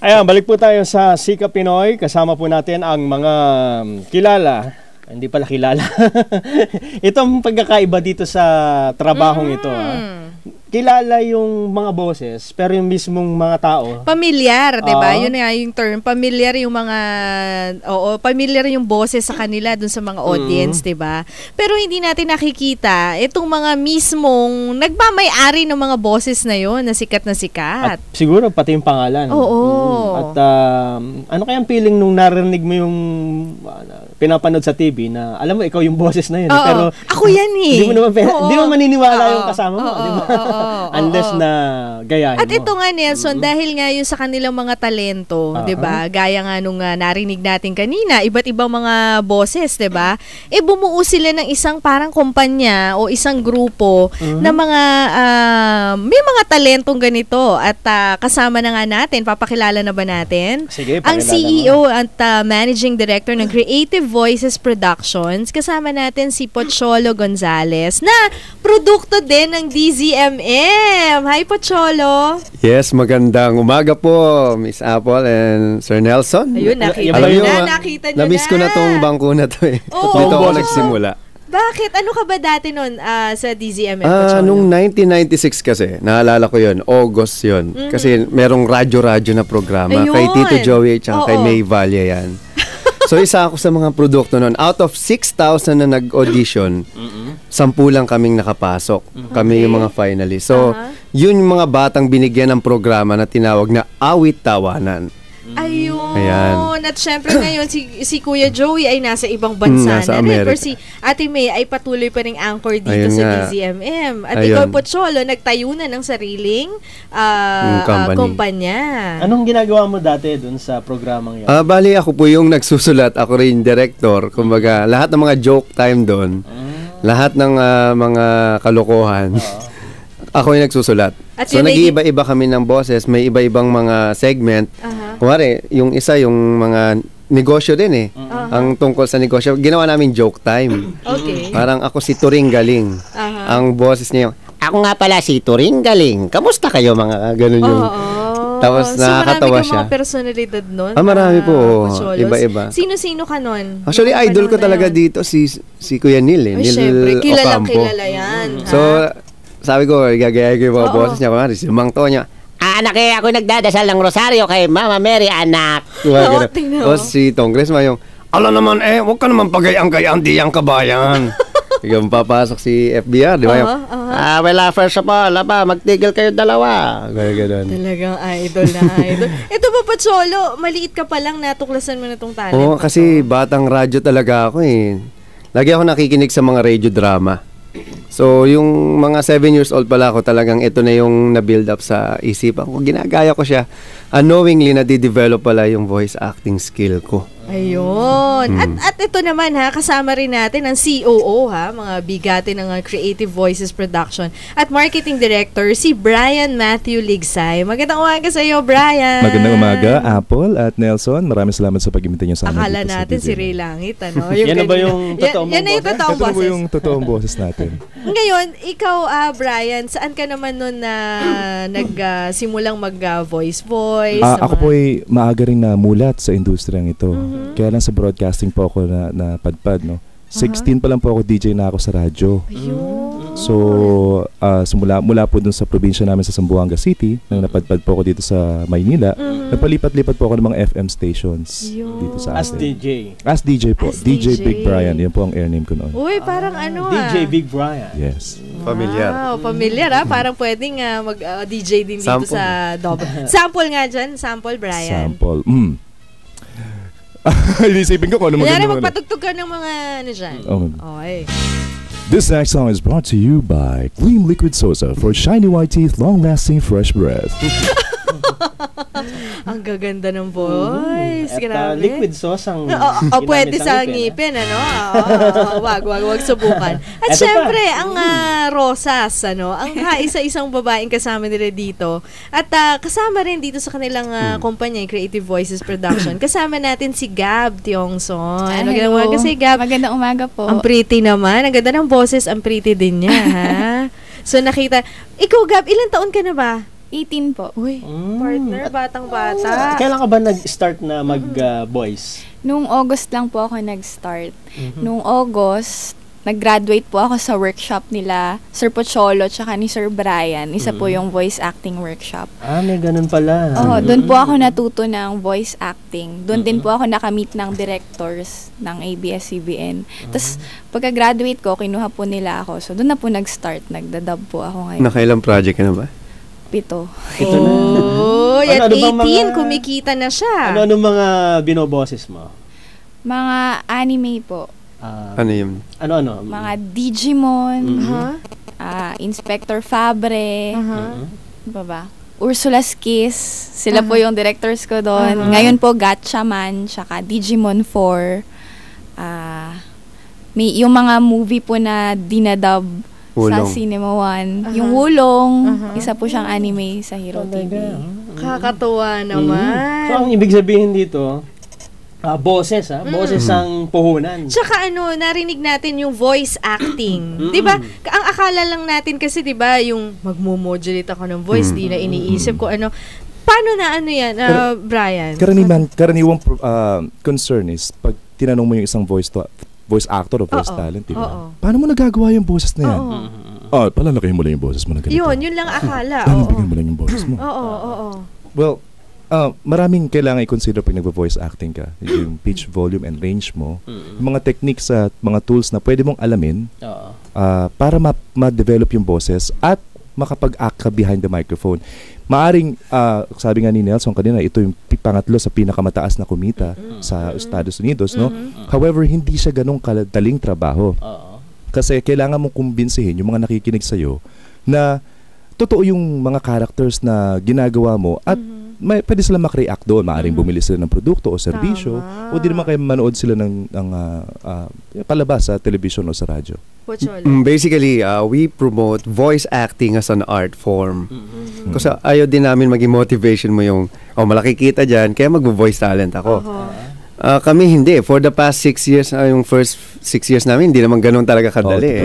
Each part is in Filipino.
Ayan, balik po tayo sa Sika Pinoy. Kasama po natin ang mga kilala. Hindi pala kilala. Itong pagkakaiba dito sa trabahong ito. Kilala yung mga boses, pero yung mismong mga tao. Pamilyar, di ba? Yun nga yung term. Pamilyar yung mga, pamilyar yung boses sa kanila dun sa mga audience, di ba? Pero hindi natin nakikita itong mga mismong nagmamay-ari ng mga boses na yon na sikat na sikat. At siguro pati yung pangalan. Oo. At ano kayang feeling nung narinig mo yung pinapanood sa TV na alam mo ikaw yung boses na yun. Pero ako yan eh. Hindi mo maniniwala yung kasama mo, di ba? Unless na gayahin mo. At ito nga, Nelson, dahil nga yun sa kanilang mga talento, di ba? Gaya nga nung narinig natin kanina, iba't ibang mga boses, di ba? Bumuo sila ng isang parang kumpanya o isang grupo na mga may mga talentong ganito. At kasama na nga natin, papakilala na ba natin? Sige, ang CEO at Managing Director ng Creative Voices Productions. Kasama natin si Pocholo Gonzales na produkto din ng DZMM. Hi, Pocholo. Yes, magandang umaga po, Miss Apple and Sir Nelson. Ayun, nakita nyo na-miss ko na tong bangko na to eh. Dito ako nagsimula. Bakit? Ano ka ba dati nun sa DZMM, Pocholo? Nung 1996 kasi, naalala ko yun, August yun. Kasi merong radyo-radyo na programa. Ayun. Kay Tito Joey at kay May Valle yan. So isa ako sa mga produkto noon. Out of 6,000 na nag-audition, 10 lang kaming nakapasok. Kami yung mga finalists. So yun yung mga batang binigyan ng programa na tinawag na Awit Tawanan. Ayun. Ayan. At syempre ngayon, si Kuya Joey ay nasa ibang bansa nasa na rin. Amerika. Pero si Ate May ay patuloy pa ring anchor dito Ayun sa nga. DZMM. At Ayun. ikaw, Pocholo, nagtayo na ng sariling kumpanya. Anong ginagawa mo dati dun sa programang yun? Bali ako po yung nagsusulat. Ako rin director. Kumbaga, lahat ng mga joke time doon, lahat ng mga kalokohan, ako yung nagsusulat. At So nag-iiba-iba kami ng boses, may iba-ibang mga segment. Kumari, yung isa yung mga negosyo din eh. Ang tungkol sa negosyo, ginawa namin joke time. Okay. Parang ako si Turing Galing. Ang boses niya yung, ako nga pala si Turing Galing. Kamusta kayo mga ganun yung... Tapos nakakatawa siya. So marami ka mga personalidad nun? Marami po. Pocholos. Iba-iba. Sino-sino ka nun? Actually, idol ko talaga dito si Kuya Neil eh. Ay, Neil syempre. Ocampo. Kilala yan. So, sabi ko, igagaya ko yung mga boses niya. Kumari, si Mang Tonya, anak eh, ako nagdadasal ng rosaryo kay Mama Mary, anak. O si Congressman yung, ala naman huwag ka naman pagayang-gayang diyang kabayan. Ikaw papasok si FBR, di ba yung, wala, first of all, magtigil kayo dalawa. Ganun. Talagang idol na idol. Ito ba, Pocholo, maliit ka pa lang, natuklasan mo na itong talent? Oo, kasi batang radyo talaga ako eh. Lagi ako nakikinig sa mga radio drama. So, yung mga 7 years old pala ako, talagang ito na yung na-build up sa isipan ko. Ginagaya ko siya. Unknowingly, nadi-develop pala yung voice acting skill ko. Ayun. At ito naman kasama rin natin ang COO mga bigati ng Creative Voices Production at Marketing Director, si Brian Matthew Ligsay. Magandang umaga sa iyo, Brian. Magandang umaga, Apple at Nelson. Maraming salamat sa pag-imbita niyo sa amin. Akala natin si Ray Langit, ano? Yan na ba yung totoong boses? Yan na yung totoong boses. Ito na yung totoong boses natin. Ngayon, ikaw, Brian, saan ka naman nun na nagsimulang mag-voice? Ako po ay maaga rin namulat sa industriyang ito. Kaya lang sa broadcasting po ako na padpad, no? 16 pa lang po ako, DJ na ako sa radyo. So, mula po dun sa probinsya namin sa Zamboanga City, nang napadpad po ako dito sa Maynila, napalipat-lipat po ako ng mga FM stations dito sa atin. As DJ po. DJ Big Brian. Yan po ang air name ko noon. Uy, parang DJ Big Brian. Yes. Familiar. Wow, familiar Parang pwedeng mag-DJ din dito sa Double. Sample nga dyan. Sample, Brian. Sample. Inisipin ko kung ano maganda. Kanyari, magpatugtog ka ng mga dyan. Okay. This next song is brought to you by Gleam Liquid Sosa for shiny white teeth, long-lasting fresh breath. Ang gaganda ng voice. Grabe. Liquid sauce ang pwede sa ngipin, ano? Wag subukan. At syempre, ang Rosas, ano? Ang isa-isang babaeng kasama nila dito. At kasama rin dito sa kanilang kumpanya, Creative Voices Production. Kasama natin si Gab Tiongson. Magandang umaga si Gab. Magandang umaga po. Ang pretty naman. Ang ganda ng boses, ang pretty din niya, ha? So, ikaw, Gab, ilang taon ka na ba? 18 po. Uy, partner, batang-bata. Kailan ka ba nag-start na mag-voice? Nung August lang po ako nag-start. Nung August, nag-graduate po ako sa workshop nila Sir Pocholo tsaka ni Sir Brian. Isa po yung voice acting workshop. May ganun pala. Oo, doon po ako natuto ng voice acting. Doon din po ako nakamit ng directors ng ABS-CBN. Tapos, pagka-graduate ko, kinuha po nila ako. So, doon na po nag-start. Nagdadub po ako ngayon. Nakailang project ka na ba? 7. Ito na. Oh, yan Ano bang 18, kumikita na siya. Ano mga binoboses mo? Mga anime po. Ano yun? Ano? Mga Digimon, Inspector Fabre, ano ba? Ursula's Kiss. Sila po yung directors ko doon. Ngayon po, Gatchaman, tsaka Digimon 4. May yung mga movie po na dinadub sa Wulong. Cinema One. Yung Wulong, isa po siyang anime sa Hero TV. Kakatuwa naman. So, ang ibig sabihin dito, boses boses ang puhunan. Tsaka narinig natin yung voice acting. 'Di ba? Ang akala lang natin kasi 'di ba, yung magmo-modulate ako ng voice, di na iniisip ko paano na yan, Brian? Karaniwang concern is pag tinanong mo yung isang voice actor o voice talent, diba? Paano mo nagagawa yung boses na yan? Palalakihin mo lang yung boses mo na ganito. Yun lang akala. Bigyan mo lang yung boses mo. Oo. Well, maraming kailangan i-consider pag nagvo-voice acting ka. Yung pitch, volume, and range mo. Yung mga techniques at mga tools na pwede mong alamin para ma-develop yung boses at makapag-act ka behind the microphone. Maaring, sabi nga ni Nelson kanina, ito yung pangatlo sa pinakamataas na kumita sa Estados Unidos, no? However, hindi siya ganong kadaling trabaho. Kasi kailangan mong kumbinsihin yung mga nakikinig sa'yo na totoo yung mga characters na ginagawa mo at pwede sila mak-react doon. Maaring bumili sila ng produkto o serbisyo o di naman kayo manood sila ng palabas sa television o sa radyo. Basically, we promote voice acting as an art form. Kasi ayaw din namin maging motivation mo yung, malaki kita dyan, kaya mag-voice talent ako. Kami hindi. For the past 6 years, yung first 6 years namin, hindi naman ganun talaga kadali.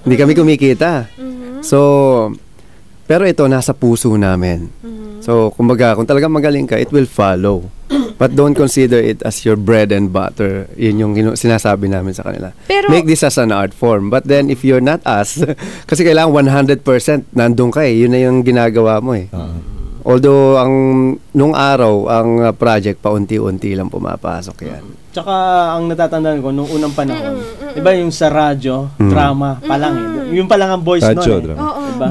Hindi kami kumikita. So, pero ito, nasa puso namin. So, kumbaga, kung talagang magaling ka, it will follow. But don't consider it as your bread and butter. Yun yung sinasabi namin sa kanila. Pero, make this as an art form. But then, if you're not us, kasi kailangan 100% nandun ka eh. Yun na yung ginagawa mo eh. Although, nung araw, ang project, paunti-unti lang pumapasok yan. Tsaka, ang natatandaan ko, nung unang panahon, diba yung sa radyo, drama pa lang eh. Yung pa lang ang voice Radyo, nun eh. drama. Diba?